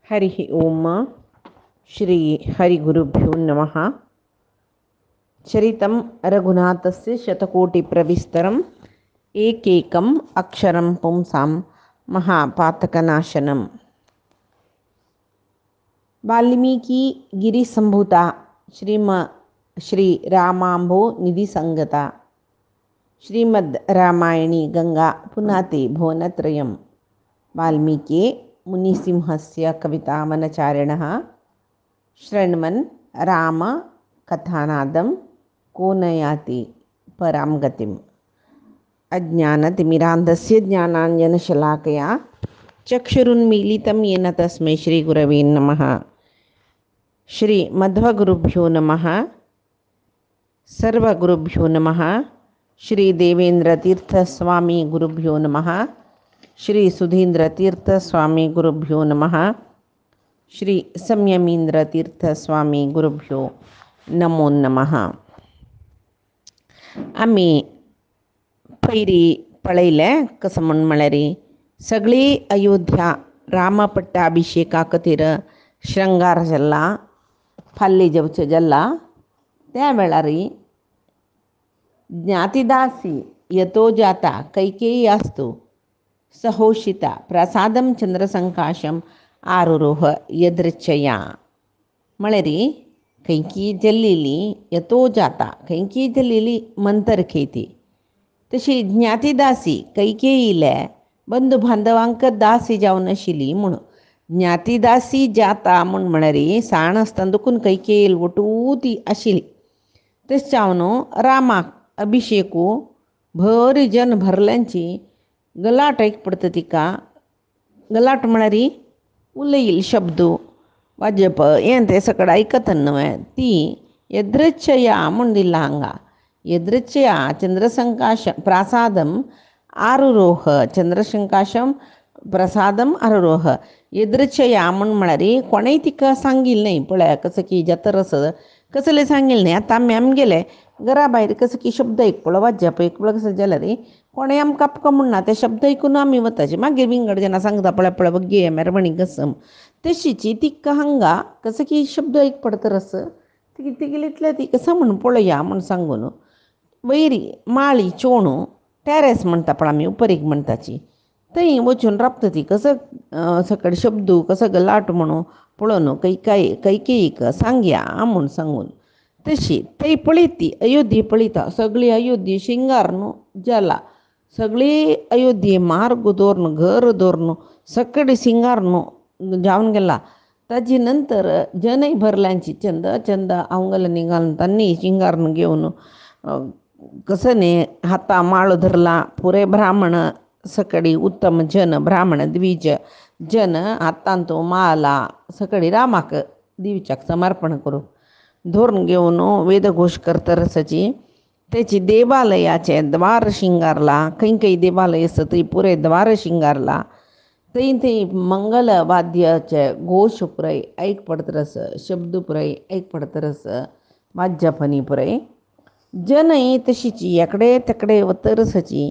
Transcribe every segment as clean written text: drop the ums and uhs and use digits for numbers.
हरिः ओम श्री हरिगुरुभ्यो नमः। चरितं रघुनाथस्य शतकोटिप्रविस्तरम् एकैकम् अक्षरं पुंसां महापातकनाशनम्। वाल्मीकि गिरिसम्भूता श्री रामाम्भो निधिसंगता श्रीमद् रामायणी गंगा पुनाते भुवनत्रयम्। वाल्मीकि मुनिसिंहस्य कवितावनचारिणः शृण्वन् राम कथानादं को न याति परां गतिम्। अज्ञानतिमिरान्धस्य ज्ञानाञ्जनशलाकया चक्षुरुन्मीलितं येन तस्मै श्रीगुरवे नमः। श्रीमध्वगुरुभ्यो नमः। सर्वगुरुभ्यो नमः। श्री देवेन्द्रतीर्थस्वामी गुरुभ्यो नमः। श्री सुधीन्द्रतीर्थस्वामी गुरुभ्यो नमः। श्री संयमींद्रतीर्थस्वामी गुरुभ्यो नमो नमः. आम्ही पैरी पळयले कसं म्हण म्हळ्यार सगळी अयोध्या रामपट्टाभिषेका खातीर श्रंगार जाल्ला, फाल्ली जेवचें जाल्ला. त्या वेळार ज्ञातिदासी यतो जाता कैकेयी आस्तु सहोषिता प्रसादं चंद्रसंकाशम आरुरोह यदृच्छया. म्हळ्यार कैकी जल्लेली यतो जाता, कैकी जल्लेली मंतर खेती. तशी ज्ञातिदासी कैकेयीले बंधू बांधवांक दासी जावन आशिल्ली म्हूण ज्ञातिदासी जाता म्हळ्यार साण आसतना दुखून कैकेयील वटू ती आशिल्ली. तशें जावन रामाक अभिषेकू भरी जन भरल्यांची गलाट ऐक पडता. तिका गलाट म्हळ्यार उलयील शब्द वाजप हें तें सकड आयकता न्हय. ती यदृच्छया म्हूण दिला हांगा. यदृच्छया चंद्रसंकाशम प्रसादम आरुरोह, चंद्रसंकाशम प्रसादम आरुरोह. यदृच्छया म्हळ्यार कोणेय तिका सांगिल्लें न्हय. पळय कसं की जतर आसा कसले सांगिल्लें न्हय. आतां आमी आमगेले घरा भायर कसं की शब्द आयकपळो वाजप आयकपळो कसो जाल्यार कोणें आमकां आपका म्हणना ते शब्द आयकून आमी वताचे. मागीर विंगड जेन्ना सांगता पळय पळय बग्गे मेरवणी कसम तशीची तिका हांगा कसं की शब्द आयक पडतर आसा. ती तिगेलीतले ती कसं म्हण पळया म्हण सांगून वयरी माळी चोणू टॅरेस म्हणटा पळय आमी उपरीक म्हणटाची थंय वचून राबता. ती कसं सकड शब्द कसो गलाट म्हणू पळोवन कैकेयीक सांगया म्हूण सांगून तशी थंय पळयत ती अयोध्ये पळयता. सगळी अयोध्ये शिंगार न्हू जाला. सगळी अयोध्ये मार्ग दवरून घर दवरून सकड सिंगार न्हू जावन गेला. ताजे नंतर जनय भरल्यांची चंद चंद अवंगल घालून तांनी शिंगार घेवन कसं न्ही हाता माळ धरला. पुरे ब्राह्मण सकडी उत्तम जन ब्राह्मण द्विज जन हातांत माला सकडी रामाक दिवच्याक समर्पण करूंक धरून घेवन वेदघोश करता रसाची. त्याची देवालयाचे द्वार शिंगारला. खंय देवालय आसा थंय पुरे द्वार शिंगारला. थंय मंगल वाद्याचे घोश पुराय ऐक पडतरस, शब्द पुराय ऐक पडतरस, वाद्यफनी पुराय. जनय तशीची एकडे तेकडे वतरसाची.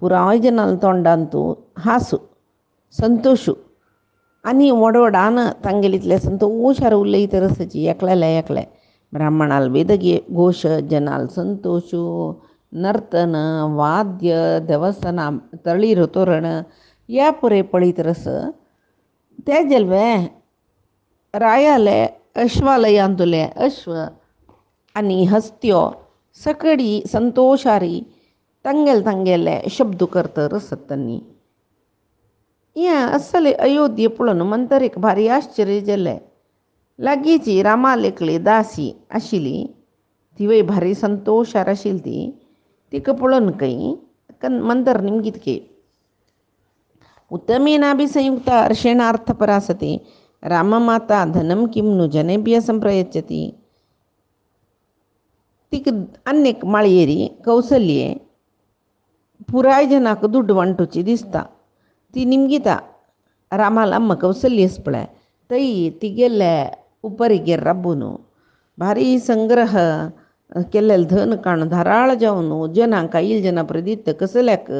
पुराय जनाल तोंडान तूं हांसू संतोशू आनी व्हडव्हडान तांगेलीतले संतोशार उलयत रसाची. एकल्याल्या एकले ब्राह्मणाल वेद घोश, जनाल संतोषू, नर्तन वाद्य देवस्थाना तळीर तोरण या पुरे पळयत रस. ते जल्वे रायाले अश्वालयांतुले अश्व आनी हस्त्यो सकडी संतोशारी तांगेले शब्द करता रसत त्यांनी. हें असले अयोध्ये पळोवन मंतरीक भारी आश्चर्य जालें. लागींची रामालेकली दासी आशिल्ली ती वय भारी संतोशार आशिल्ली ती. तिका पळोवन खंय मंतर निमगीतके उत्तमेनाभिसंयुक्ता अर्षेणार्थपरा सती राममाता धनं किं नु जनेभ्यः संप्रयच्छति. तिका आनीक माळयेरी कौसल्ये पुराय जनाक दुड्ड वांटूची दिसता. ती निमगीता रामाल अम्म कौसल्य आसा पळय थंय तिगेले उपरीगेर राबून भारी संग्रह केल्लें धन काण धाराळ जावन जनांक आयिल्ल्या जना प्रदीत कसल्याक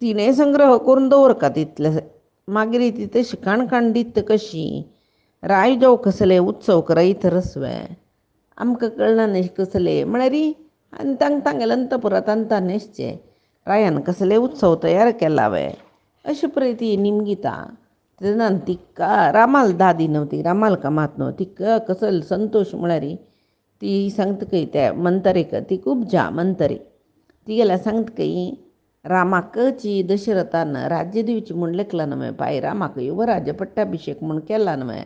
तिणें संग्रह करून दवरता तितले मागीर ती तशी काणकाण दित कशी राय जाव कसले उत्सव करयत रसवे आमकां कळना न्ही कसले म्हळ्यार आनी तांगेले अंतपुरांत अंता न्हेसचे रायान कसले उत्सव तयार केला वे अशे पळय ती निमगिता तेन्ना तिका रामाल दादी न्हू ती रामाल कामात न्हू तिका कसल संतोश म्हळ्यार ती सांगता खंय त्या मंतरेक ती खूब जा मंतरी ती गेल्यार सांगता खंय रामाकची दशरथान राज्य दिवची म्हूण लेखला न्हय पाय रामाक युवराज्य पट्टाभिषेक म्हूण केला न्हय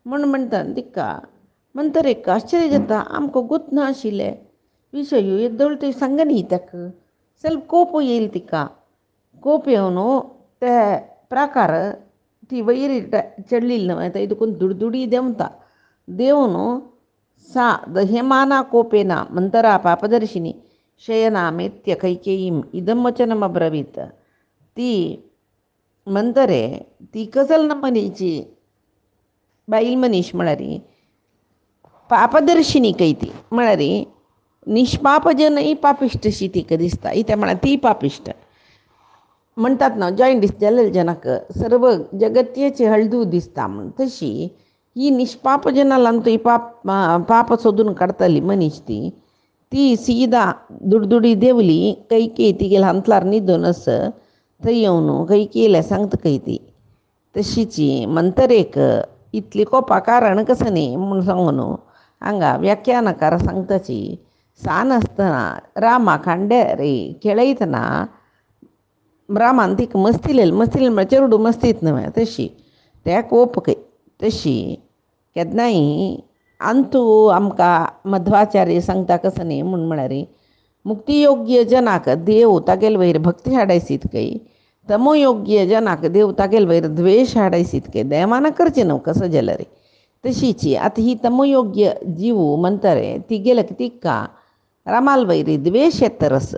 म्हूण म्हणटा तिका मंतरेक आश्चर्य जाता आमकां गोत नाशिल्लें विशय येदोळ ती सांगा न्ही ताका ಸ್ವಲ್ಪ ಕೋಪ येईल तिका ಕೋಪ येवन ते प्रकार ती वयर चडलेली न्हय थंय देखून दुडदुडी देंवता देंवन सा दह्यमाना कोपेना मंतरा पापदर्शिनी शयनामेत्य कैकेयीम इदं वचनमब्रवीत ती मंतरे ती कसल मनीची बायल मनीस म्हळ्यार पापदर्शिनी खंय ती म्हळ्यार निष्पाप जनय पापिश्ट शी तिका दिसता इते म्हळ्यार ती पापिश्ट म्हणटात न्हू जॉयंट जाल्लेले जनाक सर्व जगत्याची हळदू दिसता म्हण तशी ही निष्पाप जनालान ती पाप सोदून काडटली मनीस ती सीदा दुडदुडी देवली कैके तिगेले हांतलार न्हिदून आस थंय येवन कैकेयले सांगता खंय ती तशीची मंतरेक इतली कोपा कारण कसं न्ही म्हूण सांगून हांगा व्याख्यानकार सांगताची सान आसतना रामा खांड्यार खेळयतना रामान तिका मस्तिलेली म्हळ्यार चेडूं मस्तीत न्हय तशी त्या कोप खंय तशी केन्नाय अंतू आमकां मध्वाचार्य सांगता कसं न्ही म्हूण म्हळ्यार मुक्तियोग्य जनाक देव तागेले वयर भक्ती हाडयसीत खंय तमोयोग्य जनाक देव तागेले वयर द्वेश हाडयसीत खंय देवान करचें न्हू कसं जाल्यार तशीची आतां ही तमोयोग्य जीव म्हणटरे ती गेले तिका रामाल वयर द्वेश येता रस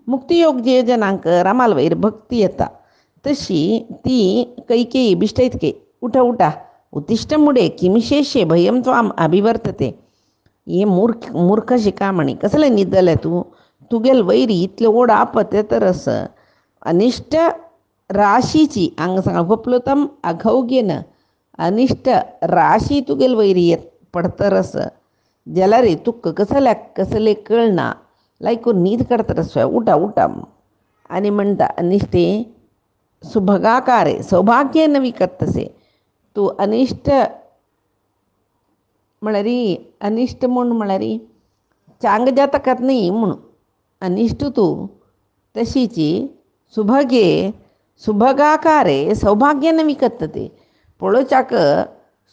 मुक्तियोग्य जनांक रामाल वयर भक्ती येता तशी ती कैकेयी बिश्टयत खंय उठा उठा उत्तिष्ठ मुडे किमशेशे भयम त्वाम अभिवर्तते हे मूर्ख शिकामणी कसले न्हिदले तुगेल वैरी इतले ओढ आपत येता रस अनिष्ट राशीची हांगा सांगा उपप्लुतम अघौग्यन अनिष्ट राशी तुगेल वैरी पडता रस जाल्यार तुका कसले कळना लायकून न्हीद काडटा रस उठा उठा आनी म्हणटा अनिश्टे सुभगाकारे सौभाग्य न विकत्तसे तूं अनिश्ट म्हळ्यार अनिश्ट म्हूण म्हळ्यार चांग जातकात न्ही म्हूण अनिश्ट तूं तशीची सुभगे सुभगाकारे सौभाग्य न विकत्तते पळोवच्याक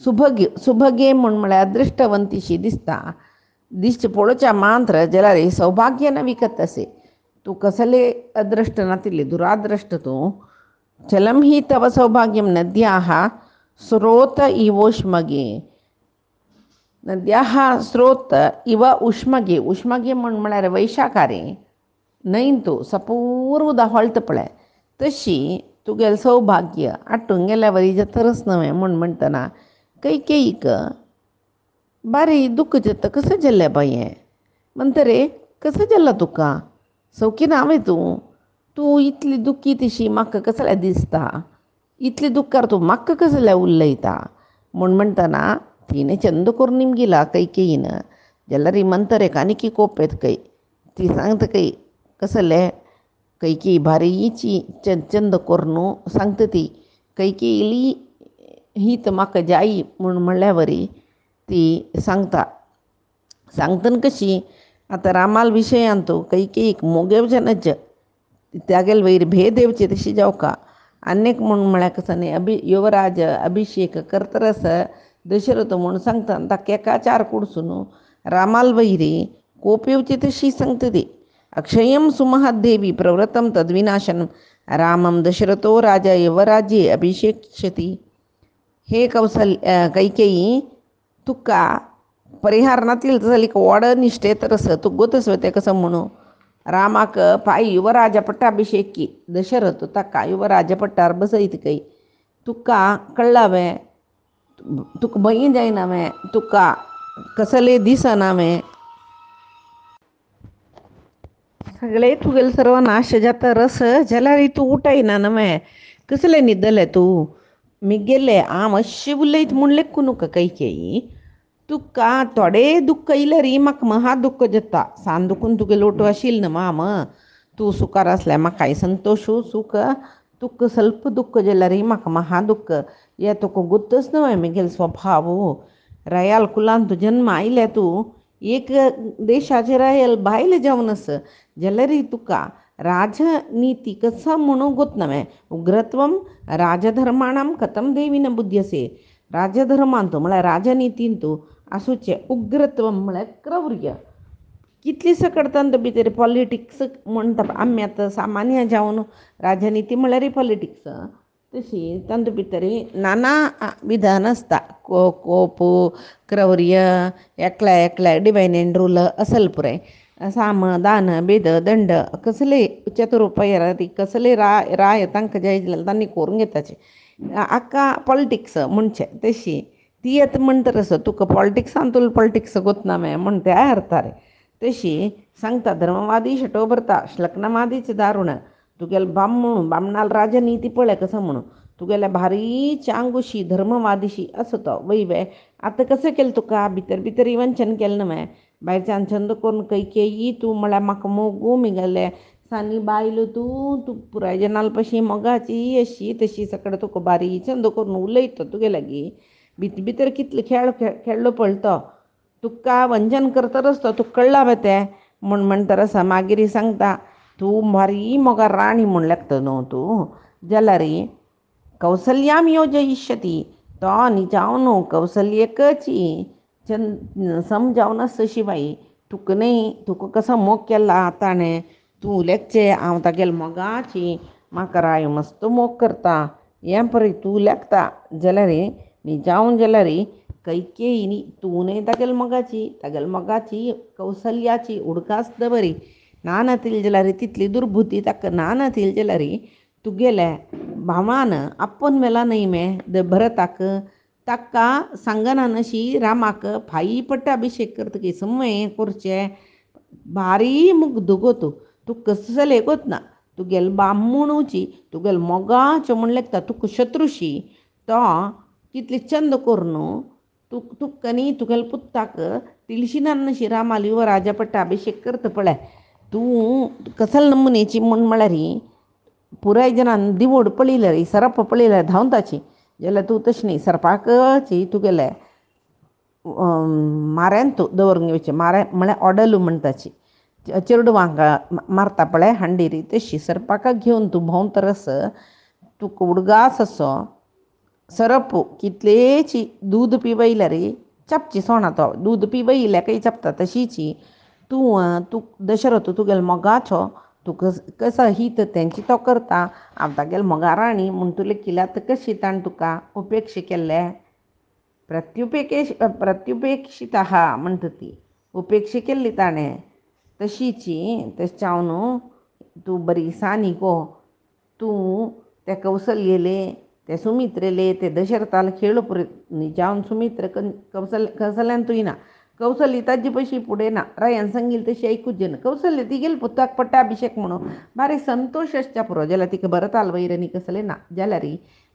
सुभगे म्हूण म्हळ्यार अदृश्टवंतीशी दिसचे पळोवच्या मात्र जाल्यार सौभाग्य न विकत्तसे तूं कसले अदृश्ट नातिल्ले दुरादृश्ट तूं चलम ही तव सौभाग्यम नद्याः स्रोत इवोष्मगे नद्याः स्रोत इव उष्मगे उष्मगे म्हळ्यार वैशाखारे न्हंय तूं सपूर उदक हळटा पळय तशी तुगेलें सौभाग्य आटून गेल्या वरी जातरच न्हय म्हूण म्हणटना कैकेयीक बारी दुख्ख जाता कसं जाल्लें बाये म्हणटरे कसं जाल्ला तुका सौखी नावे तूं इतली दुखी तशी म्हाका कसले दिसता इतली दुख्खार तूं म्हाका कसले उलयता म्हूण म्हणटना तिणें चंद करून निमगिला कैकेयीन जाल्यार ही मंतरेक आनीक कोप येता खंय ती सांगता खंय कसले कैकेयी बारीची चंद करून सांगता ती कैकेयी ही तर म्हाका जायी म्हूण म्हणल्या वरी ती सांगतना कशी आतां रामाल विशयांत कैकेयीक मोगेवचनच त्यागेले वयर भेद येवचे तशी जावका आनीक म्हूण म्हळ्यार कसो न्ही युवराज अभिषेक करतरस दशरथ म्हूण सांगता ताका एकाचार कुडसून रामाल वयरी कोप येवची तशी सांगता ती अक्षयम सुमहद्देवी प्रवृत्तम तद्विनाशनम रामम दशरथो राजा युवराज्ये अभिषेक्षति हे कैकेयी तुका परिहार नातिल जाल्यार व्हड निश्ठे तरस तुका गोतस ते कसं म्हणू रामाक पाय युवराज पट्टाभिषेकी दशरथ ताका युवराज पट्टार बसयत खंय तुका कळ्ळावें तुका भंय जायनावें तुका कसले दिसनावें सगळे तुगेले सर्व नाश जाता रस जाल्यार तूं उठयना नवें कसलें न्हिदलें तूं मिगेले आम अशें उलयत म्हूण लेखू नुका कैकेयी तुका थोडे दुख्ख इले री म्हाका महा दुख्ख जाता सान दुखून तुगे लोटू आशिल्ल न्ही माम तूं सुकार आसल्या म्हाकाय संतोशू सुख तुका ಸ್ವಲ್ಪ दुख्ख जाल्यार री म्हाका महा दुख्ख हे तुका गुर्तच न्हय मिगेल स्वभाव रयाल कुलान तूं जन्म आयल्या तूं एक देशाचे रायल बायल जावन आस जाल्यार तुका राजनीती कसा म्हणून गोतनवे उग्रत्वम राजधर्माणां कथम देवी न बुद्ध्यसे राजधर्मांत म्हळ्यार राजनितींत आसूचे उग्रत्वम म्हळ्यार क्रौर्य कितली सकट तांत भितर पॉलिटिक्स म्हणटा आमी आतां सामान्य जावन राजनिती म्हळ्यार पॉलिटिक्स तशी तांत भितर नाना विधान आसता कोप क्रौर्य एकल्या डिवायन एंड रूल असल पुराय साम दान भेद दंड कसले चतुरुपय कसले राय तांकां जाय जाल्यार तांणी करून घेताचे आख्खा पॉलिटिक्स म्हणचे तशी ती आतां म्हणटा तसो तुका पॉलिटिक्सान तुला पॉलिटिक्स गोतना म्हण त्या अर्था रे तशी सांगता धर्मवादी शटो भरता श्लग्नवादीच दारुण तुगेले बामणाल राजनीती पळय कसं म्हणून तुगेल्या भारी चांगुशी धर्मवादीशी असो तो वय आतां कशें केलें तुका भितर भितर वंचन केलें न्हय भायरच्यान छंद करून कैकेयी तूं म्हळ्यार म्हाका मोगू मिगेले सानी बायल तूं पुराय जनाल पशी मोगाची अशी तशी सकड तुका बारी छंद करून उलयता तुगे लागीं भितर कितले खेळ खेळ्ळो पळतो तुका वंचन करतरच तो तुका कळला ते म्हणटा आसा मागीर सांगता तूं भारी मोगार राणी म्हूण लागता न्हू तूं जाल्यार कौसल्याम योजयिष्यती तो न्ही कौसल्यकची समजावन आसता शिवाय तुका न्ही तुका कसो मोग केला ताणें तूं उलेकचें हांव तागेले मोगाची म्हाका राय मस्त मोग करता हें पळय तूं उलेकता जाल्यार न्ही जावन जाल्यार कैकेयी न्ही तूं न्ही तागेले मोगाची कौसल्याची उडकास बरी ना नातील जाल्यार तितली दुर्बुद्धी ताका ना नातील जाल्यार तुगेल्या भावान आपूण मेला न्हय मे भरताक ताका सांगना नशी रामाक फाई पट्टाभिशेक करतकी हें करचें भारी मुग्ध गो तूं कसले गोत ना तुगेले बामणूची तुगेले मोगाचो म्हण लेखता तुका शत्रुशी तो कितले चंद करून तुका न्ही तुगेले पुत्ताक तिळशिनान नशी रामाल युव राजा पट्टाभिशेक करता पळय तूं कसले नमुनेची म्हण म्हळ्यार पुराय जनान दिवड पळयल्यार सरप पळयल्यार धांवताची जाल्यार तूं तशें न्ही सरपाकची तुगेले माऱ्यान तूं दवरूंक घेवचें माऱ्या म्हळ्यार ऑडलू म्हणटाची चेडवांक मारता पळय हांडीर तशी सरपाकाक घेवन तूं भोंवतरस तुका उडगास असो सरप कितलेची दूद पिवयल्यार चपची सोणा तो दूद पिवयल्या काही चपता तशीची तूं दशरथ तुगेले मोगाचो तुका कसो हित तेंची तो करता हांव तागेले मोगा राणी म्हूण तुले किल्यात कशी ताण तुका उपेक्ष केल्ले प्रत्युपेक्षित आहा म्हणटा ती उपेक्षा केल्ली ताणें तशीची तेच्यावन तूं बरी सानी गो तूं ते कौसल्येले ते सुमित्रेले ते दशरथाल खेळ पुरे जावन सुमित्र कौसल्यान तूं ना कौसल्य ताजे पयशी फुडें ना रायान सांगिल्लें तशी आयकूच जायना कौसल्य तिगेले पुताक पट्टाभिशेक म्हणून बारी संतोश आसच्या पुरो जाल्यार तिका भरताल वैरणी कसले ना जाल्यार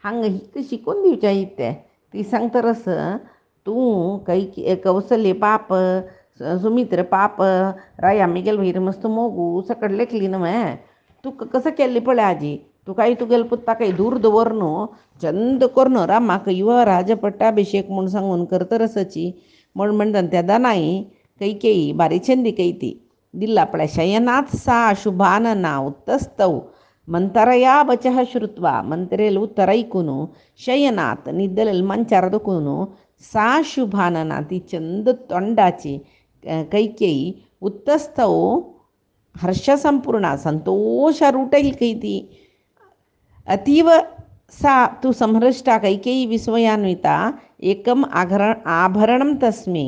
हांगा ही शिकून दिवचें तें ती सांगतरस तूं कौसल्य पाप सुमित्र पाप राया मिगेल वैर मस्त मोगू सकड लेखली न्हय तुका कसं केल्ली पळय आजी तुकाय तुगेले पुत्ताकय दूर दवर न्हू चंद करून रामाक युवा राज पट्टाभिशेक म्हूण सांगून करतरसची म्हण म्हणटा त्या दानाई कैकेयी बारी छंदी कैती दिल्ला पळय शयनाथ सा शुभानना उत्तस्तौ मंतरया बचः श्रुत्वा मंत्रेल उत्तरैकून शयनाथ निद्दलेल मंचार दुखून सा शुभानना ती चंद तोंडाची कैकेयी उत्तस्तौ हर्षसंपूर्णा संतोष रुटैल कैती अतीव सा तु संहृष्टा कैकेयी विस्मयान्विता एकम आभरणं तस्मै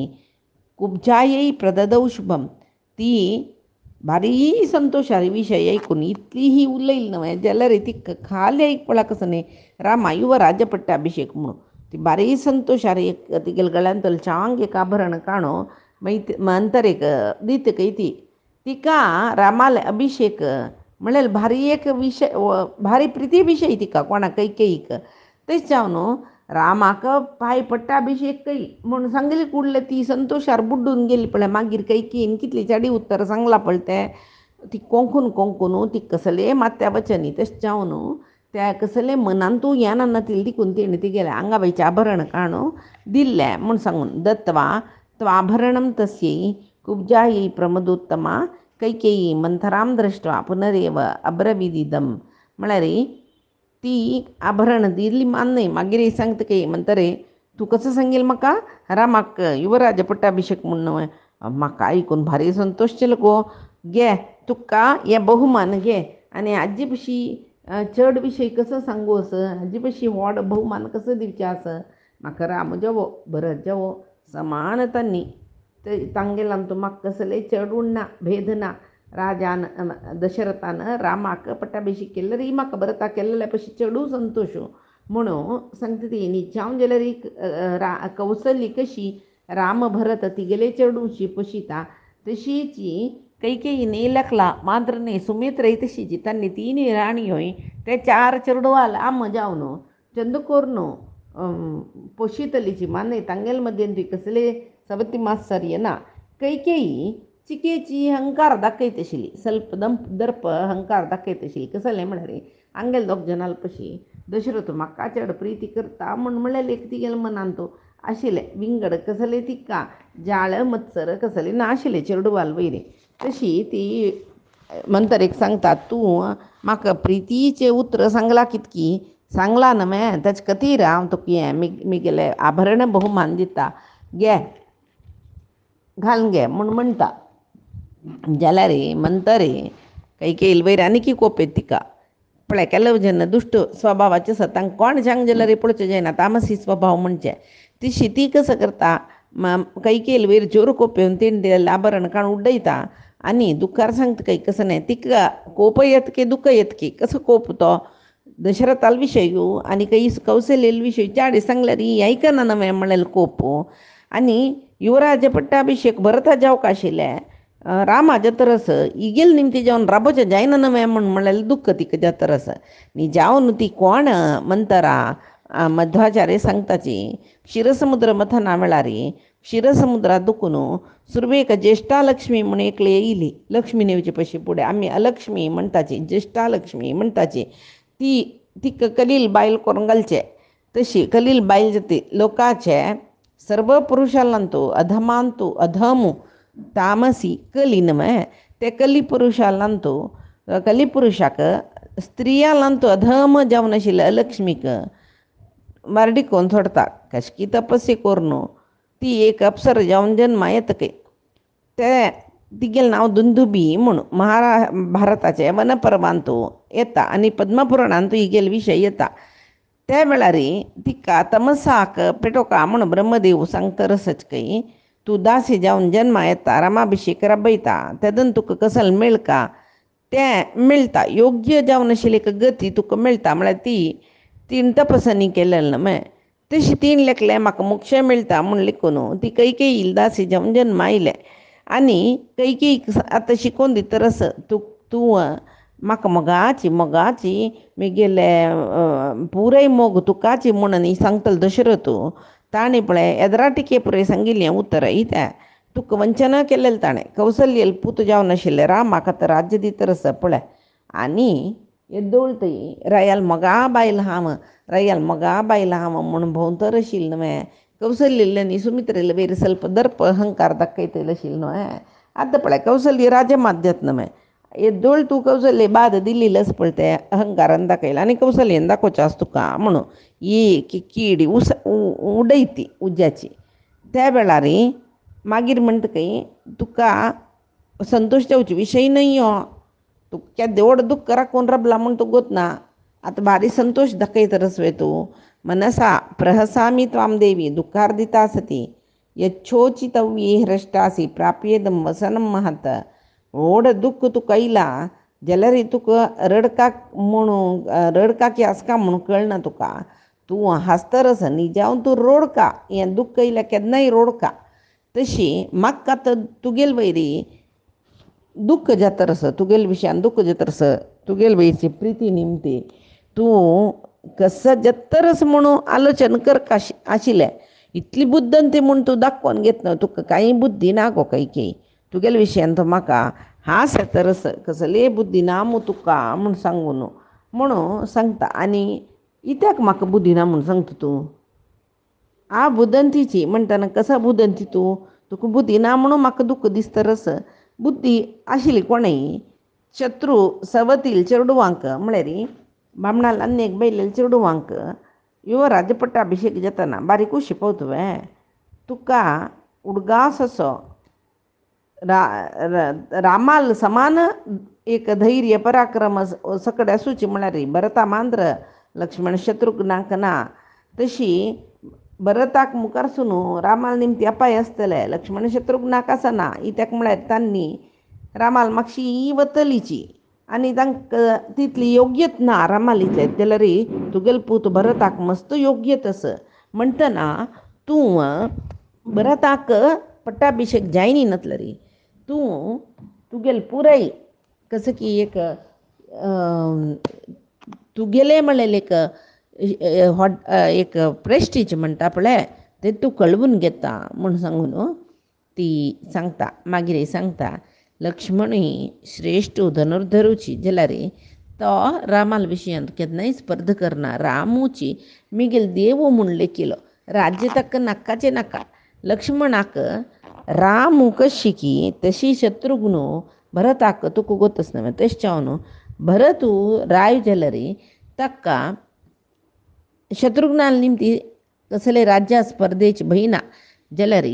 कुब्जायै प्रददौ शुभम ती भारी संतोषारी विषय ऐकून इतली ही उलयली न्हय जाल्यार ती खाली आयकपळा कसं न्ही रामा युव राजपट्टाभिशेक म्हणून ती बारी संतोषारी तिगेले गळ्यांतले चांग एक आभरण काणो मंतर एक दितकय ती तिका रामाले अभिषेक म्हणल्यार भारी एक विशय भारी प्रिती विशय तिका कोणाक कैकेयीक तेच न्हू रामाक पांय पट्टाभिषेक कई म्हूण सांगली कुडले ती संतोशार बुड्डून गेली पळय. मागीर कैकीन कितली चाडी उत्तर सांगला पळय तें ती कोंकून कोंकून ती कसले मात्या वचनी तशें जावन त्या कसले मनान तूं हें नातिल तिकून तेणी ती गेल्या आंगाबाईचें आभरण काणू दिल्लें म्हूण सांगून दत्वा त्वाभरणं तस्यै कुब्जायै प्रमदोत्तमा कैकेयी मंथराम दृष्ट्वा पुनरेव अब्रविदिदम. म्हळ्यार ती आभरण दिल्ली मान न्हय. मागीर सांगतके म्हणटरे तूं कसो सांगील म्हाका रामाक युवराज पट्टाभिषेक म्हूण. म्हाका आयकून भारी संतोश केलो गो. घे तुका हे बहुमान घे आनी हाजे बशी चड विशय कसो सांगू आस, हाजे बशी व्हड बहुमान कसो दिवचे आस. म्हाका राम जेवो भरत जेवो समानता न्ही ते तांगेलान तूं म्हाका कसले चड उण्णा भेद ना. राजान दशरथान रामाक पट्टाभिषेक केल्लो री म्हाका भरता केल्ले पशी चडू संतोश म्हणून सांगता ती न्हिजांव जाल्यार कौसल्य कशी राम भरत तिगेले चडूशी पशिता तशीची कैकेयीने लेखला माद्रने सुमित्रय तशीची तांणी तीन राणयोय ते 4 चेडवाल आम जावन चंदकोरनो पोशितलीची माने तांगेल मध्ये ती कसले सबती मात्सर्य ना. कैकेयी चिकेची अहंकार दाखयत आशिल्ली ಸ್ವಲ್ಪ दर्प अहंकार दाखयत आशिल्ली. कसले म्हळ्यार आंगेल 2 जनाल पशी दशरथ म्हाका चड प्रिती करता म्हूण म्हणलें तिगेल मनान तो आशिल्ले विंगड कसले तिका जाळ मत्सर कसले नाशिल्ले चेडवाल वयरे. तशी ती मंतरेक सांगता तूं म्हाका प्रितीचें उतर सांगला कितकी सांगला न्हय तेच खातीर हांव तुका हें मिगेले आभरण बहुमान दिता घे घालून घे म्हूण म्हणटा. जाल्यार म्हणटरे कैकेयी वयर आनीक कोपयत तिका पळय केल्लो जेन्ना दुश्ट स्वभावाचे आसा तांकां कोण सांग जाल्यार पळोवचें जायना तामसी स्वभाव म्हणचे तशी ती कसो करता. कैकेयी वयर जोर कोपयोवन तेणी दिलेलें आभरण काडून उड्डयता आनी दुखार सांगता काही कसं नाही तिका कोप येत की दुःख येत की कसो कोप तो दशरथाल विशय आनी काही कौशल्यल विशय चाडी सांगल्यार ही आयकना न्हय म्हणलेलो कोप. आनी युवराज पट्टाभिषेक भरता जावंक आशिल्लें रामाच्या तरस इगेल निमती जावन राबोचें जायना न्हय म्हणलेलें दुख्ख तिका ज्या तरस न्ही जावन ती कोण म्हणटरा मध्वाचार्य सांगताची क्षीरसमुद्र मथना वेळार क्षीरसमुद्रात दुखून सुरवेक ज्येष्ठा लक्ष्मी म्हूण एकली येयली. लक्ष्मी नेवचे पशी फुडें आमी अलक्ष्मी म्हणटाची ज्येष्ठा लक्ष्मी म्हणटाची ती तिका कलील बायल करून घालचे. तशी कलील बायल जाती लोकाचे सर्व पुरुषालांतू अधमांतू अधमू तामसी कली न्हय ते कली पुरुषालांतू कली पुरुषाक स्त्रियालांतू अधम जावन आशिल्ले अलक्ष्मीक मार्डिकोन सोडता. कशकी तपस्या करून ती एक अप्सर जावन जन्मा येतके ते तिगेलें नांव दुंदुबी म्हूण महाभारताचे वनपर्वांतू येता आनी पद्मपुराणांतू हिगेले विशय येता. त्या वेळार तिका तमसाक पेटोवका म्हूण ब्रह्मदेव सांगतरसच कई तूं दासी जावन जन्मा येता रामाभिषेक राबयता तेदन तुका कसल मेळका तें मेळटा योग्य जावन आशिल्ली गती तुका मेळटा. म्हळ्यार तीन तपस्नी केलेलें न्हय तशी तीन लेखलें म्हाका मोक्ष मेळटा म्हूण लिखून ती कैकेयी दासी जावन जन्मा आयलें. आनी कैकेयीक आतां शिकोवन दितरस तूं म्हाका मोगाची म्हगेले पुराय मोग तुकाची म्हणून सांगतलो दशरथ ताणें पळय येदराटिके पुराय सांगिल्लें उतर इत्या तुका वंचना केलेलें ताणें कौसल्यल पूत जावन आशिल्लें रामाक आतां राज्य दितरस पळय आनी येदोळतय रायाल मोगा बायल हांव म्हणून भोंवतर आशिल्लो न्हय कौसल्य न्ही सुमित्रेले वयर ಸ್ವಲ್ಪ दर्प अहंकार दाखयतलो आशिल्लो न्हय. आतां पळय कौसल्य राजमाद्यत न्हय येदोळ तूं कौसल्य बाद दिल्लीलस पळय ते अहंकारान दाखयला आनी कौसल्यन दाखोवचें आसा तुका म्हणून ही कीड उडयती उज्याची. त्या वेळार मागीर म्हणटकय तुका संतोश जावचे विशय न्हय हो तूं केदें व्हड दुख्ख राखून राबला म्हूण तूं गोतना आतां भारी संतोश दाखयतरस वे तूं मनसा प्रहसामी त्वाम देवी दुखार दिता सती यच्छोचितव्ये ह्रष्टासी प्राप्येदम वसनम महत. व्हड दुख्ख तुका आयलां जाल्यार तुका रडका की आसका म्हणून कळना तुका तूं हांसतरस न्ही जावन तूं रोडका हें दुख्ख आयल्यार केन्नाय रोडका. तशी म्हाका आतां तुगेल वयरी दुख्ख जातरस तुगेल विशयान दुख्ख जातरस तुगेल वयरची प्रिती निमती तूं कसं जत्तरच म्हणून आलोचन कर आशिल्लें इतली बुद्दन ती म्हूण तूं दाखोवन घेत न्हय तुका कांय बुद्धी ना गो काही तुगेल्या विशयान तो म्हाका हांस येतरस कसले बुद्धी ना मू तुका म्हूण सांगून म्हणून सांगता आनी कित्याक म्हाका बुद्धी ना म्हूण सांगता तूं बुदंतीची म्हणटाना कसा बुदंती तूं तुका बुद्धी ना म्हणून म्हाका दुख्ख दिसतरस बुद्धी आशिल्ली कोणेय शत्रू सवतील चेडवांक म्हळ्यार बामणाल अन्येक बैलेल चेडवांक ह्यो राज्यपट्टाभिशेक जाताना बारीकूच शिकवता तुवें तुका उडगास असो रामाल समान एक धैर्य पराक्रम सकड आसूची म्हळ्यार भरता मांद्र लक्ष्मण शत्रुघ्नाक ना तशी भरताक मुखारसून रामाल निमती अपाय आसतले लक्ष्मण शत्रुघ्नाक आसना कित्याक म्हळ्यार तांणी रामाल मातशी वतलीची आनी तांकां तितली योग्यत ना रामालीचे जाल्यार तुगेलो पूत भरताक मस्त योग्यत आस म्हणटना तूं भरताक पट्टाभिशेक जायनी नतले रे तूं तुगेल पुराय कसं की तुगेले म्हणलें एक प्रेस्टीज म्हणटा पळय ते तूं कळवून घेता म्हूण सांगून ती सांगता मागीर सांगता लक्ष्मण ही श्रेश्ठ धनुर्धरूची जाल्यार तो रामाल विशयांत केन्नाय स्पर्ध करना रामूची मिगेल देव म्हूण लेखिलो राज्य ताका नाकाचें नाका लक्ष्मणाक राम कशी की तशी शत्रुघ्न भरताक तुका गोतच न्हय तेश भरत राय जाल्यार ताका शत्रुघ्नाल निमती कसले राज्या स्पर्धेची भंय ना जाल्यार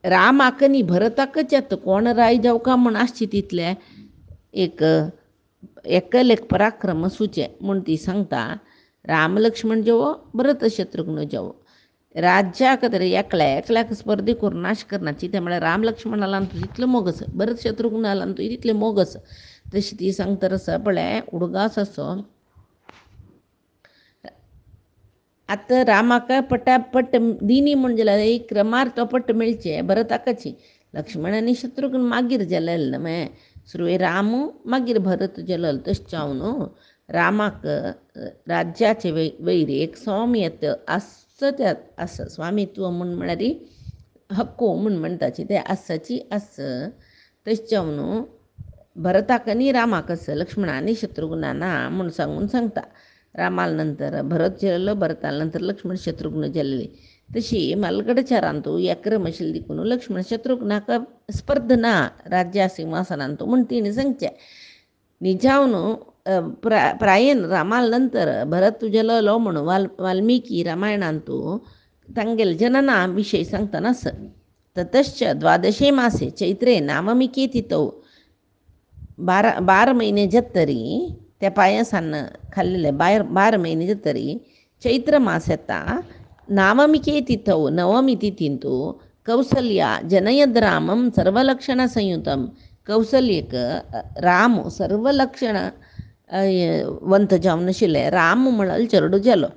रामाक न्ही भरताकच येता कोण राय जावका म्हूण आसची तितले एकल एक पराक्रम आसूचें म्हूण ती सांगता राम लक्ष्मण जेवो भरत शत्रुघ्न जेवो राज्याक तर एकल्याक स्पर्धे करून नाश करनाची ते म्हळ्यार राम लक्ष्मणालान तूं तितलो मोगस भरत शत्रुघ्नालान तूं तितले मोगस तशी ती सांगता आसा पळय उडगास असो आतां रामाक पट्ट दिनी म्हूण जाल्यार एक क्रमार तो पट्ट मेळचे भरताकाची लक्ष्मण आनी शत्रुघ्न मागीर जल्लेले न्हय सुरवेर राम मागीर भरत जल्लो तशें जावन रामाक राज्याचे वयर एक सौम्यत आस स्वामित्व म्हूण म्हळ्यार हक्को म्हूण म्हणटाची ते आसाची आस तशें जावन भरताक आनी रामाक आस लक्ष्मणा आनी शत्रुघ्ना ना म्हूण सांगून सांगता रामाल नंतर भरत जल्लो भरताल नंतर लक्ष्मण शत्रुघ्न जल्ले तशी मालगडचारान तूं एक्रम आशिल्ली देखून लक्ष्मण शत्रुघ्नाक स्पर्ध ना राज्या सिंहासनान तूं म्हूण तिणें सांगचें निजावन प्रायेन रामाल नंतर भरत जल्लो म्हणून वाल्मिकी रामायणान तूं तांगेल जनना विशय सांगतना आस ततश्च द्वादशे मासे चैत्रे नाममिके तिथौ 12 महिने जत्तरी त्या पायसान खाल्लेले 12 महिने जत्तरी चैत्र मास येता नाममिके तिथौ नवमी तिथीन तूं कौसल्या जनयद रामम सर्वलक्षण संयुतम कौसल्यक राम सर्वलक्षण वंत जावन आशिल्ले राम म्हळ्यार चेडूं जालो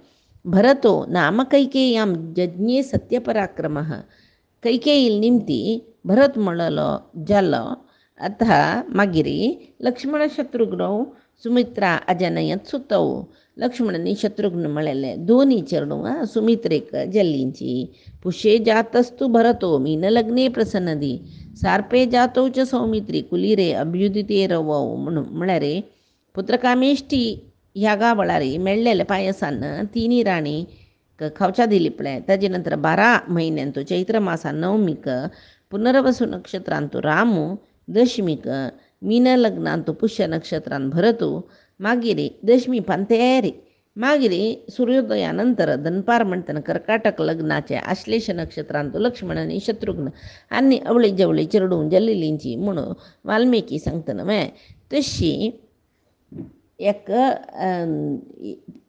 भरतो नाम कैकेय्यां जज्ञे सत्यपराक्रमः कैकेयी निमती भरत म्हणलो जालो आता मागीर लक्ष्मण शत्रुघ्न सुमित्रा अजनयत सुतौ लक्ष्मण आनी शत्रुघ्न म्हळेले दोनी चेडूं सुमित्रेक जल्लींची पुष्ये जातस्तु भरतो मीन लग्ने प्रसन्नदी सार्पे जातौ च सौमित्री कुलीरे अभ्युदिते रवौ म्हणून म्हळ्यार पुत्रकामेष्टी ह्या गावळार मेळ्ळेले पायसान तिनी राणी खावच्या दिली पळय ताजे नंतर 12 म्हयन्यांत चैत्र मासान नवमीक पुनर्वसू नक्षत्रांत रामू दशमीक मीन लग्नांत पुष्य नक्षत्रांत भरतू मागीर दशमी पांतेरी मागीर सूर्योदयानंतर दनपार म्हणटना कर्काटक लग्नाचे आश्लेष नक्षत्रांत लक्ष्मण आनी शत्रुघ्न आनी अवळी जवळी चेडूं जल्लिलींची म्हणून वाल्मिकी सांगतना तशी एक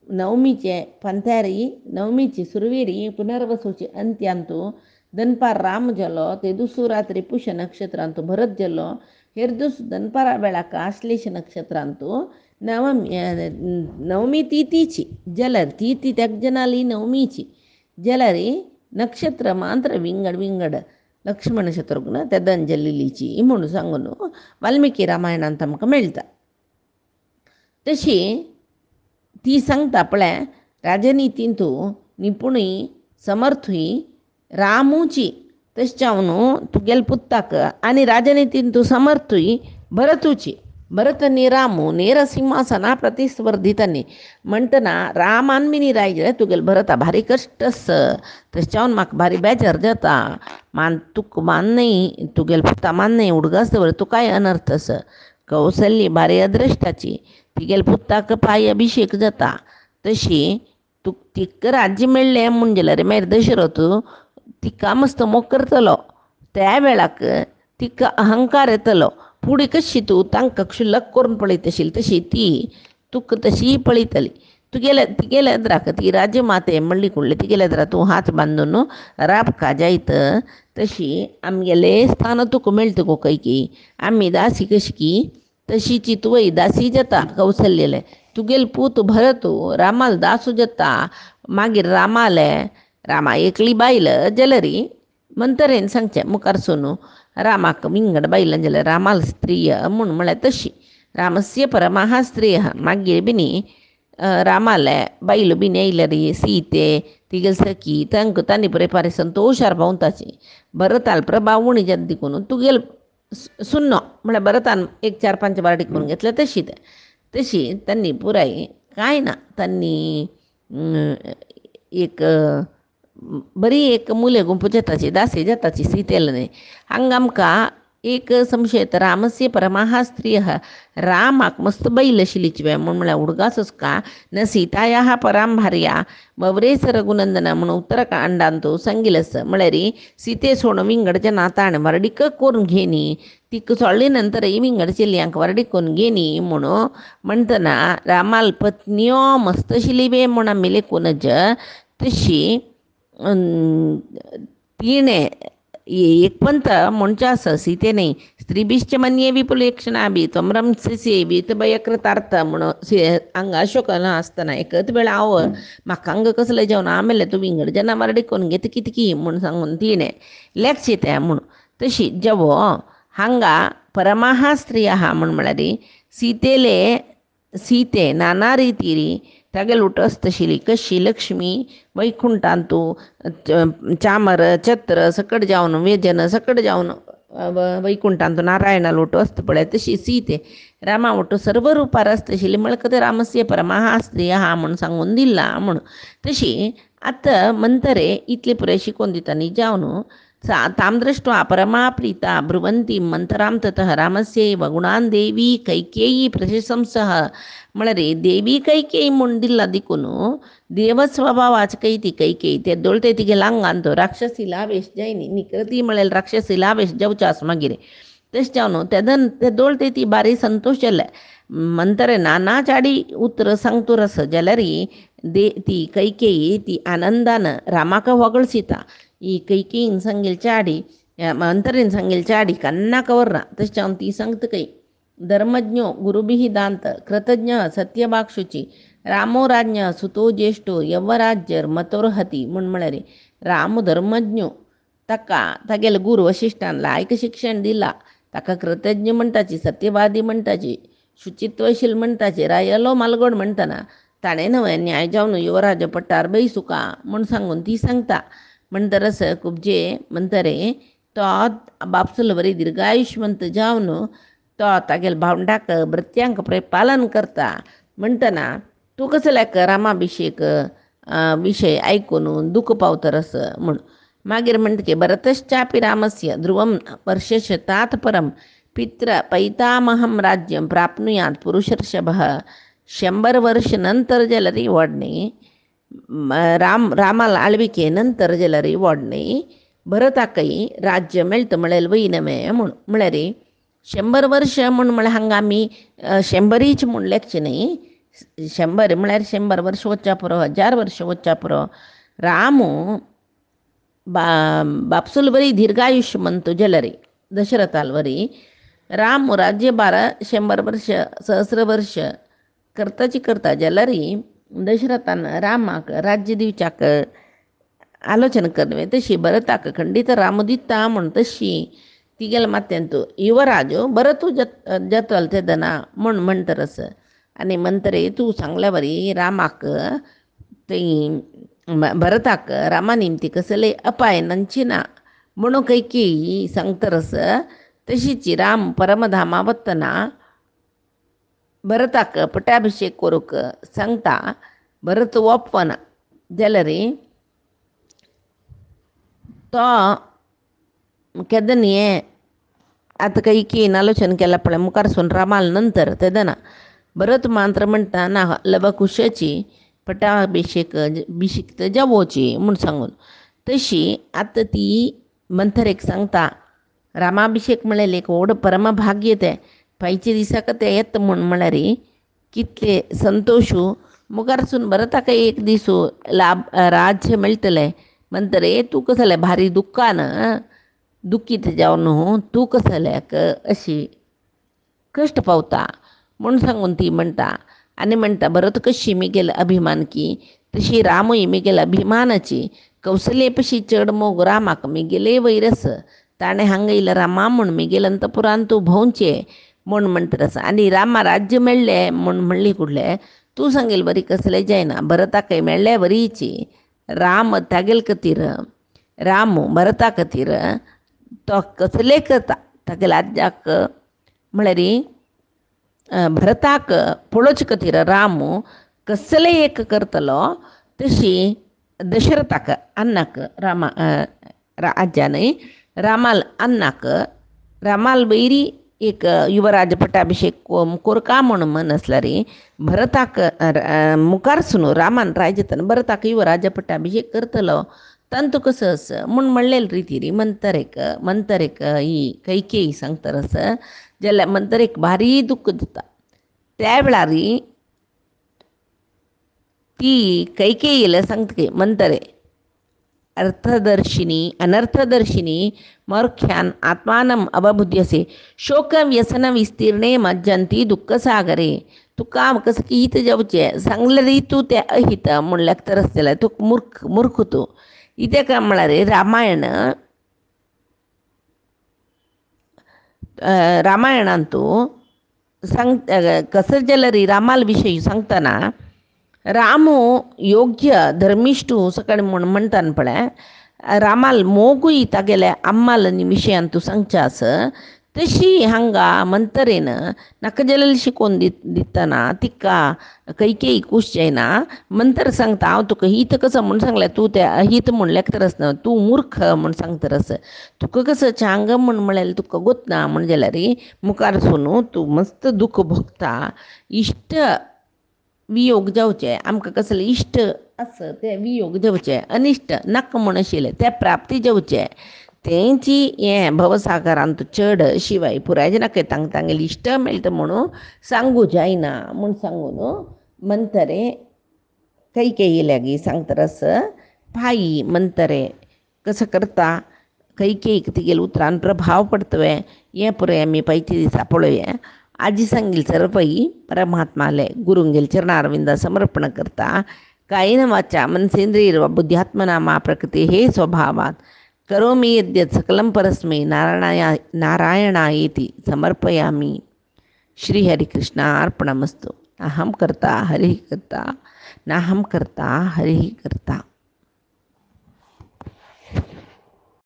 नवमीचे पंथ्यारी नवमीची सुरवेरी पुनर्वसूची अंत्यांतू दनपार राम जल्लो ते दुसू रात्री पुष्य नक्षत्रांत भरत जल्लो हेरदूस दनपारा वेळाक आश्लेष नक्षत्रांतू नवमी तिथीची जाल्यार तिथी तेक जनाली नवमीची जाल्यार नक्षत्र मात्र विंगड लक्ष्मण शत्रुघ्न तेदन जल्लिलीची म्हणून सांगून वाल्मिकी रामायणांत आमकां मेळटा तशी ती सांगता पळय राजनीतींतू निपुणी समर्थुई रामूची तश्चावनु तुगेल पुತ್ತಾक आणि राजनीतींतू समर्थुई भरतूची भरतनी रामू ನೇರ ಸಿಂಹಾಸನ प्रतिस्पर्धितांनी म्हणटना रामान मिनी रायले तुगेल भरता भारी कष्टस तश्चावन म्हाका भारी बेजार जाता तुक मान नाही तुगेल पुता मान नाही उडगास दवर तू काय अनर्थस कौसल्य भारी अदृष्टाची तिगेल पुत्ताक पाय अभिषेक जाता तशी तुक तिक्क राज्य मेळ्ळें म्हणजे रे मागीर दशरथ तिका मस्त मोग करतलो त्या वेळाक तिका अहंकार येतलो पुढे कशी तू तांकां क्षुल्लक करून पळयत आशिल्ली तशी ती तुक तशी पळयतली तुगेल्या एद्राक ती राजमाते म्हणली कुडली तिगेल्या एद्रा तूं हात बांदून राबका जायत तशी आमगेले स्थान तुका मेळटा गो कैकी आमी दासी कशी की तशीची तुवय दासी जाता कौसल्यले तुगेल पूत भरतू रामाल दासू जाता मागीर रामा एकली बायल जाल्यारी मंतरेन सांगचें मुखार सोनू रामाक विंगड बायलां जाल्यार रामाल स्त्रीय म्हूण म्हळ्यार तशी रामस्य परमाहा स्त्रिय मागीर बिनी रामाले बायलो बीन येयल्यार सीते तिगे सखी तांणी बरे पारे संतोशार भोंवताची भरताल प्रभाव उणी जाता देखून तुगेल सुन्नो म्हळ्यार भरतान 1-4-5 वारडी करून घेतल्या तशी त्यांनी पुराय कांय ना त्यांनी एक बरी एक मुले गुंपू जाताची दासी जाताची सीतेल न्ही हांगा आमकां एक संशयत रामस्य परमाहा स्त्रियः रामाक मस्त बैल आशिल्लीची म्हूण म्हळ्यार उडगासच का न सीताया पराम भार्या ववरेस रघुनंदना म्हूण उत्तरकांडांत तूं सांगिल्स म्हळ्यार सीते सोड विंगडच्या नाताण वरडीक करून घेनी तिक सोडले नंतर विंगड चेल्यांक वरडीक करून घेनी म्हणून म्हणटना रामाल पत्न्यो मस्त आशिल्ली बे म्हूण आमी लेखूनच तशी तिणें एक पंत म्हणचे आसा सीतेने स्त्रीभिश्च मन्ये विपुलेक्षणाभि त्वं रंससे वीतभयकृतार्थ म्हणून हांगा अशोकान आसतना एकच वेळ हांव म्हाका हांगा कसलें जेवण आमेले तूं विंगड जेन्ना वरडी करून घेता कितकी म्हूण सांगून तिणें लेखचे तें म्हूण तशी जेवो हांगा परमाहा स्त्री आहा म्हूण म्हळ्यार सीते नाना रितीरी तागे लुटस तशिली कशी लक्ष्मी वैकुंठांतू चामर छत्र सकट जावन व्यजन सकट जावन वैकुंठांतू नारायणा लोटो असता पळय तशी सीते रामा वटो सर्व रुपार आसता आशिल्ली म्हळ्यार ते रामस्य परमाहा स्त्री आहा म्हूण सांगून दिला म्हूण तशी आतां मंतरे इतले पुराय शिकोवन दिता न्ही जावन ताम दृष्ट्वा परमा प्रीता ब्रुवंती मंतराम ततः रामस्यैव गुणान देवी कैकेयी प्रशंसः म्हळ्यार देवी कैकेयी म्हूण दिला देखून देवस्वभावाची कैकेयी ते दोळटे तिगे लांगान तो राक्षसी लावेश जायनी निकृती म्हळ्यार राक्षसी लावेश जावचे आसा मागीर तशें जावन ते दोळटे ती बारी संतोश जाले मंतरे नाना चाडी उतर सांगतूर आसा जाल्यार ती कैकेयी ती आनंदान रामाक वगळसिता ಈ ಕೈಕೇಯಿನ ಸಂಗಿಲ್ ಚಾಡಿ ಮಂತರಿನ ಸಂಗಿಲ್ ಚಾಡಿ ಕನ್ನಾಕ ವರ್ಣ ತಶ್ಚ ಅವನು ತೀ ಸಂಗತ ಕೈ ಧರ್ಮಜ್ಞೋ ಗುರುಭಿಃ ದಾಂತ ಕೃತಜ್ಞ ಸತ್ಯವಾಕ್ಷುಚಿ रामो राज्ञ सुतो ज्येष्ठो यव्वराज्यर मतोरहती म्हूण म्हळ्यार राम धर्मज्ञो तागेले गुरू वशिश्ठान लायक शिक्षण दिला ताका कृतज्ञ म्हणटाची सत्यवादी म्हणटाची शुचित्वशील म्हणटाची रायलो मालगोड म्हणटना ताणें न्हय न्याय जावन युवराज पट्टार बैसुका म्हूण सांगून ती सांगता म्हणटरस कुबजे म्हणटरे तो बापसूल बरी दीर्घायुष्यवंत जावन तो तागेले भावंडाक भृत्यांक पालन करता म्हणटना तूं कसो लायक रामाभिषेक विशय आयकून दूख पावतरस म्हूण मागीर म्हणटकी भरतश्चापि रामस्य ध्रुवं वर्षशतात परं पित्र पैतामहं राज्यं प्राप्नुयात् पुरुषर्षभः 100 वर्ष नंतर जाल्यार व्हडणे रामाला आळविके नंतर जाल्यार व्हडणे भरताकय राज्य मेळटा म्हळ्यार वयनमे म्हूण म्हळ्यार 100 वर्ष म्हूण म्हळ्यार हांगा आमी 100च म्हूण लेखचें न्ही 100 म्हळ्यार 100 वर्ष वचच्या पुरो 1000 वर्ष वचच्या पुरो रामू बापसूल बरी दीर्घायुष्यमंत जाल्यार दशरथाल वरी राम राज्यभार 100 वर्ष सहस्र वर्ष करता जाल्यार दशरथान रामाक राज्य दिवच्याक आलोचना करवे तशी भरताक खंडीत राम दिता म्हूण तशी तिगेल मात्यान तूं युवराजो भरतू जतल तेदना म्हूण म्हणटरस आणि म्हणतरे तू सांगल्यावरी रामाक ते भरताक रामा निमती कसले अपाय नंचिना म्हणून कैकी सांगतरस तशीची राम परमधामा वत्तना भरताक पट्टाभिषेक करूक सांगता भरत ओप्पन जाल्यार तो केदन हें आतां कैकीन आलोचन केला पळय मुखार सून रामाल नंतर तेदना भरत मात्र म्हणटा ना लवकुशाची पट्टाभिषेक भिषिक्त जावोची म्हूण सांगून तशी आतां ती मंथरेक सांगता रामाभिषेक म्हळ्यार एक व्हड परमभाग्य तें पांयचे दिसाक तें येता म्हूण म्हळ्यार कितले संतोशू मुखारसून भरताक एक दीस लाभ राज्य मेळटलें म्हणटरे तूं कसो जालें भारी दुख्खान दुखीत जावन तूं कसो जाल्याक अशी कश्ट पावता म्हूण सांगून ती म्हणटा आनी म्हणटा भरत कशी मिगेल अभिमानकी तशी रामूय मिगेल अभिमानाची कौसल्ये पशी चड मोग रामाक मिगेले वैरस ताणें हांगा येयला रामा म्हूण मिगेल अंतपुरान तूं भोंवचें म्हूण म्हणटरस आनी रामा राज्य मेळ्ळें म्हूण म्हणली फुडलें तूं सांगेल बरी कसलें जायना भरताकय मेळ्ळें बरीची राम तागेल खातीर राम भरता खातीर तो कसले करता तागेले आज्याक म्हळ्यार भरताक पळोवचे खातीर राम कसले एक करतलो तशी दशरथाक अन्नाक रामा आज्यान रामाल अन्नाक रामाल वैरी एक युवराज पट्टाभिषेक कोरका म्हणून म्हणसल्यार भरताक मुखारसून रामान राजतन भरताक युवराज पट्टाभिषेक करतलो तांतू कसस म्हूण म्हणलेले रितीरी मंतरेक ही कैकेयी सांगतरस जाल्यार मंतरेक भारी दुख्ख जाता त्या वेळार ती कैकेयीला सांगतकी मंतरे अनर्थदर्शिनी मौर्ख्यान आत्मानम अवबुध्यसे शोक व्यसन विस्तीर्णे मज्जंती दुःखसागरे तुका कसं की हित जावचें सांगल्यार तूं तें अहित म्हणल्यार तरच जाल्यार तूं मूर्ख तूं इथे काय म्हळ्यार रामायणान तूं सांग कसं जाल्यार रामाल विशयी सांगतना रामू योग्य धर्मिश्टू सकाळी म्हूण म्हणटान पळय रामाल मोगूय तागेले अम्माल विशयान तूं सांगचास तशी हांगा मंतरेन नाका जाल्यार शिकोवन दितना तिका कैकेयी खूश जायना मंतर सांगता हांव तुका हित कसो म्हूण सांगलें तूं तें अहित म्हूण लेखतरस न्हय तूं मूर्ख म्हूण सांगतरस तुका कसो चांग म्हूण म्हळ्यार तुका गोतना म्हूण जाल्यार मुखार सून तूं मस्त दूख भोगता इश्ट वियोग जावचे आमकां कसले इश्ट आसा ते वियोग जावचे अनिश्ट नाका म्हूण आशिल्ले ते प्राप्ती जावचे तेंची हें भवसागरांत चड शिवाय पुराय जनाक तांगेली इश्ट मेळटा म्हणून सांगू जायना म्हूण सांगून मंतरे कैकेयी लागीं सांगतरस भाई मंतरे कसं करता कैकेयीक तिगेले उतरान प्रभाव पडतवे हें पुराय आमी पयचे दिसा पळोवया आजी सांगील सर्वई परमात्माले गुरुंगेल चरणारविंदा समर्पण करता कायेन वाचा मनसेंद्रिय बुद्ध्यात्मना मा प्रकृती हे स्वभावात करोमि यद्यत् सकलं परस्मै नारायणायेति समर्पयामि श्रीहरिकृष्णार्पणमस्तु अहं कर्ता हरिः कर्ता नाहं कर्ता हरिः कर्ता।